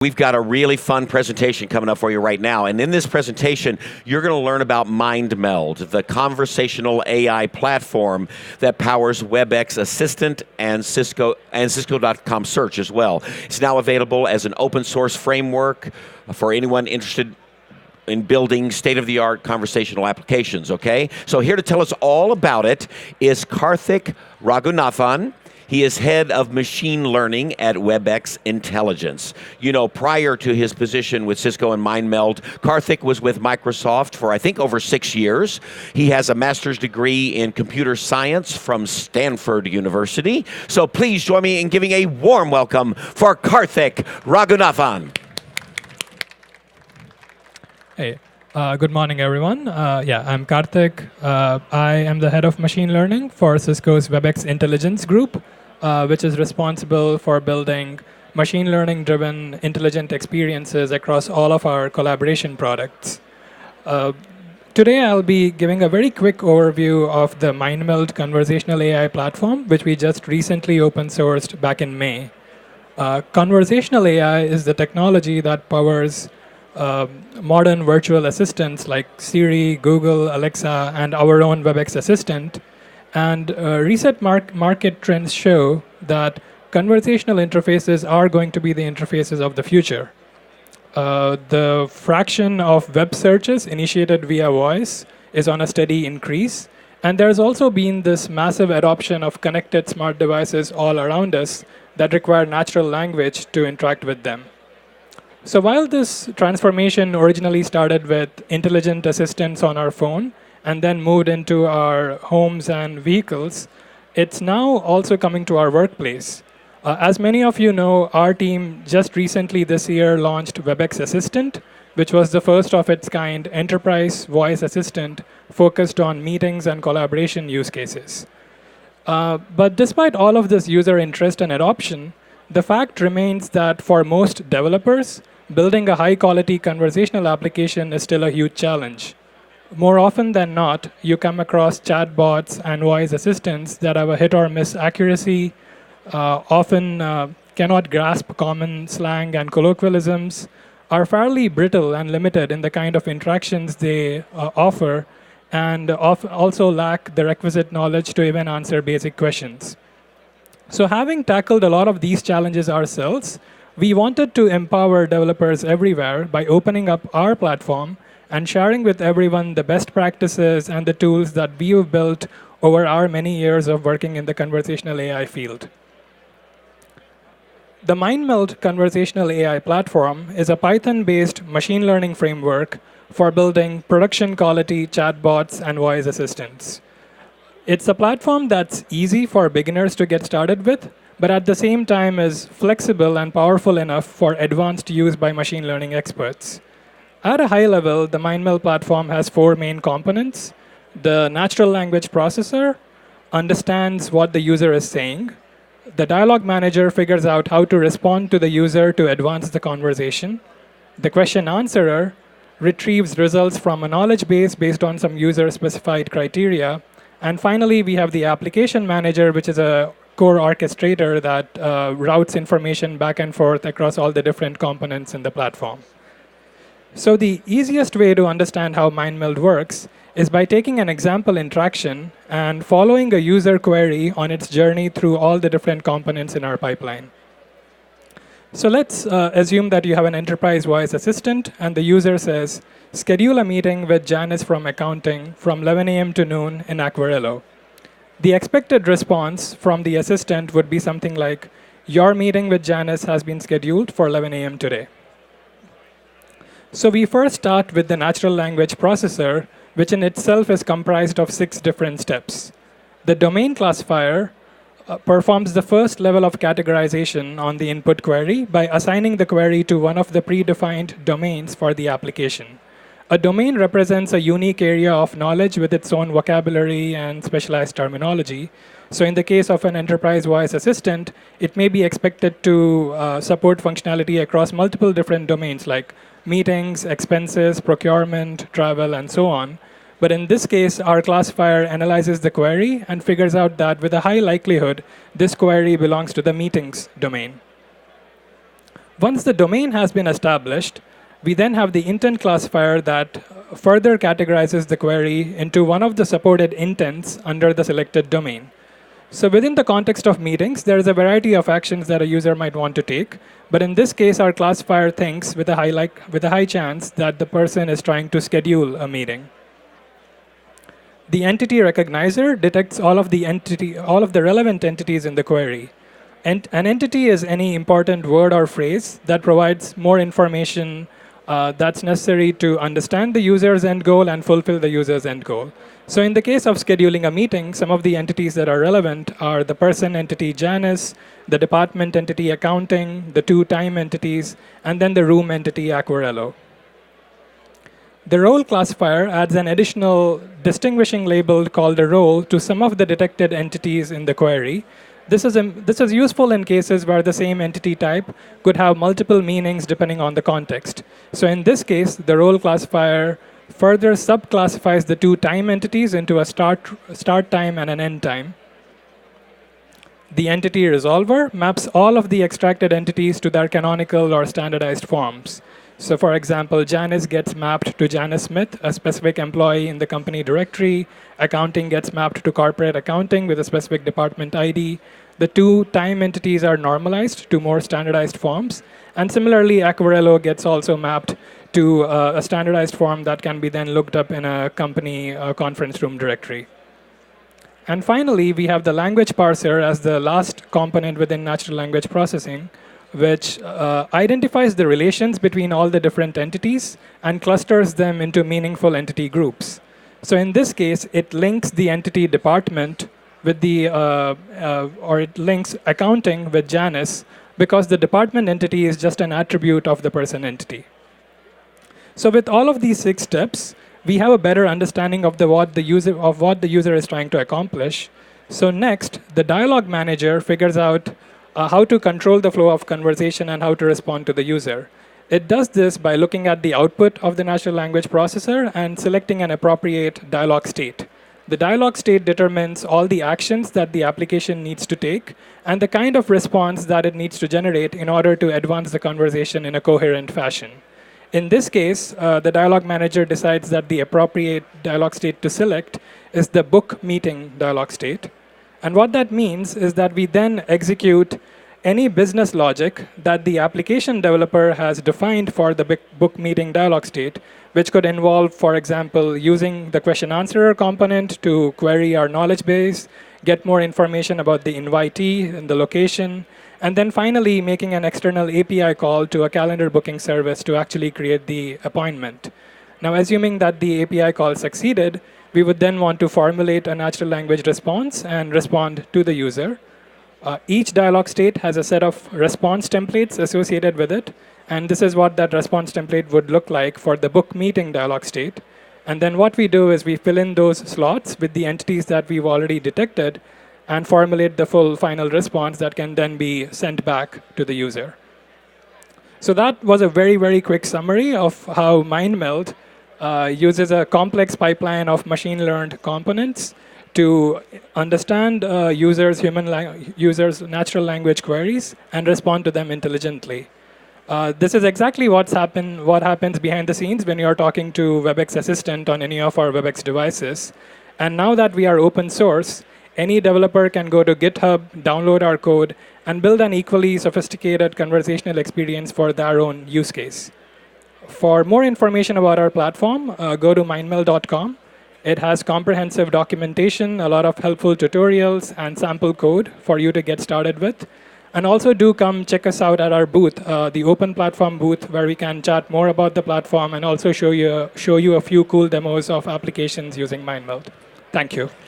We've got a really fun presentation coming up for you right now. And in this presentation, you're going to learn about MindMeld, the conversational AI platform that powers Webex Assistant and Cisco.com search as well. It's now available as an open source framework for anyone interested in building state-of-the-art conversational applications, okay? So here to tell us all about it is Karthik Raghunathan. He is head of machine learning at Webex Intelligence. You know, prior to his position with Cisco and MindMeld, Karthik was with Microsoft for, I think, over 6 years. He has a master's degree in computer science from Stanford University. So please join me in giving a warm welcome for Karthik Raghunathan. Hey, good morning, everyone. I'm Karthik. I am the head of machine learning for Cisco's Webex Intelligence group, which is responsible for building machine learning-driven intelligent experiences across all of our collaboration products. Today, I'll be giving a very quick overview of the MindMeld Conversational AI platform, which we just recently open-sourced back in May. Conversational AI is the technology that powers modern virtual assistants like Siri, Google, Alexa, and our own Webex Assistant. And recent market trends show that conversational interfaces are going to be the interfaces of the future. The fraction of web searches initiated via voice is on a steady increase. And there's also been this massive adoption of connected smart devices all around us that require natural language to interact with them. So while this transformation originally started with intelligent assistants on our phone and then moved into our homes and vehicles, it's now also coming to our workplace. As many of you know, our team just recently this year launched Webex Assistant, which was the first of its kind enterprise voice assistant focused on meetings and collaboration use cases. But despite all of this user interest and adoption, the fact remains that for most developers, building a high-quality conversational application is still a huge challenge. More often than not, you come across chatbots and voice assistants that have a hit-or-miss accuracy, often cannot grasp common slang and colloquialisms, are fairly brittle and limited in the kind of interactions they offer, and also lack the requisite knowledge to even answer basic questions. So having tackled a lot of these challenges ourselves, we wanted to empower developers everywhere by opening up our platform and sharing with everyone the best practices and the tools that we've built over our many years of working in the conversational AI field. The MindMeld Conversational AI platform is a Python-based machine learning framework for building production-quality chatbots and voice assistants. It's a platform that's easy for beginners to get started with, but at the same time is flexible and powerful enough for advanced use by machine learning experts. At a high level, the MindMeld platform has 4 main components. The natural language processor understands what the user is saying. The dialog manager figures out how to respond to the user to advance the conversation. The question answerer retrieves results from a knowledge base based on some user-specified criteria. And finally, we have the application manager, which is a core orchestrator that routes information back and forth across all the different components in the platform. So the easiest way to understand how MindMeld works is by taking an example interaction and following a user query on its journey through all the different components in our pipeline. So let's assume that you have an enterprise voice assistant, and the user says, schedule a meeting with Janice from accounting from 11 a.m. to noon in Aquarillo. The expected response from the assistant would be something like, your meeting with Janice has been scheduled for 11 a.m. today. So we first start with the natural language processor, which in itself is comprised of 6 different steps. The domain classifier performs the first level of categorization on the input query by assigning the query to one of the predefined domains for the application. A domain represents a unique area of knowledge with its own vocabulary and specialized terminology. So in the case of an enterprise voice assistant, it may be expected to support functionality across multiple different domains like meetings, expenses, procurement, travel, and so on. But in this case, our classifier analyzes the query and figures out that with a high likelihood, this query belongs to the meetings domain. Once the domain has been established, we then have the intent classifier that further categorizes the query into one of the supported intents under the selected domain. So within the context of meetings, there is a variety of actions that a user might want to take. But in this case, our classifier thinks with a high chance that the person is trying to schedule a meeting. The entity recognizer detects all of the relevant entities in the query. And an entity is any important word or phrase that provides more information that's necessary to understand the user's end goal and fulfill the user's end goal. So in the case of scheduling a meeting, some of the entities that are relevant are the person entity Janice, the department entity accounting, the two time entities, and then the room entity Aquarello. The role classifier adds an additional distinguishing label called a role to some of the detected entities in the query. This is useful in cases where the same entity type could have multiple meanings depending on the context. So in this case, the role classifier further subclassifies the two time entities into a start time and an end time. The entity resolver maps all of the extracted entities to their canonical or standardized forms. So for example, Janice gets mapped to Janice Smith, a specific employee in the company directory. Accounting gets mapped to corporate accounting with a specific department ID. The two time entities are normalized to more standardized forms. And similarly, Aquarello gets also mapped to a standardized form that can be then looked up in a company conference room directory. And finally, we have the language parser as the last component within natural language processing, which identifies the relations between all the different entities and clusters them into meaningful entity groups. So in this case, it links the entity department with or it links accounting with Janice because the department entity is just an attribute of the person entity. So with all of these 6 steps, we have a better understanding of what the user is trying to accomplish. So next, the dialog manager figures out how to control the flow of conversation and how to respond to the user. It does this by looking at the output of the natural language processor and selecting an appropriate dialog state. The dialog state determines all the actions that the application needs to take and the kind of response that it needs to generate in order to advance the conversation in a coherent fashion. In this case, the dialog manager decides that the appropriate dialog state to select is the book meeting dialog state. And what that means is that we then execute any business logic that the application developer has defined for the book meeting dialog state, which could involve, for example, using the question answerer component to query our knowledge base, get more information about the invitee and the location, and then finally making an external API call to a calendar booking service to actually create the appointment. Now, assuming that the API call succeeded, we would then want to formulate a natural language response and respond to the user. Each dialog state has a set of response templates associated with it, and this is what that response template would look like for the book meeting dialog state. And then what we do is we fill in those slots with the entities that we've already detected and formulate the full final response that can then be sent back to the user. So that was a very, very quick summary of how MindMeld uses a complex pipeline of machine-learned components to understand users' natural language queries and respond to them intelligently. This is exactly what happens behind the scenes when you're talking to Webex Assistant on any of our Webex devices. And now that we are open source, any developer can go to GitHub, download our code, and build an equally sophisticated conversational experience for their own use case. For more information about our platform, go to mindmeld.com. It has comprehensive documentation, a lot of helpful tutorials, and sample code for you to get started with. And also do come check us out at our booth, the Open Platform booth, where we can chat more about the platform and also show you a few cool demos of applications using MindMeld. Thank you.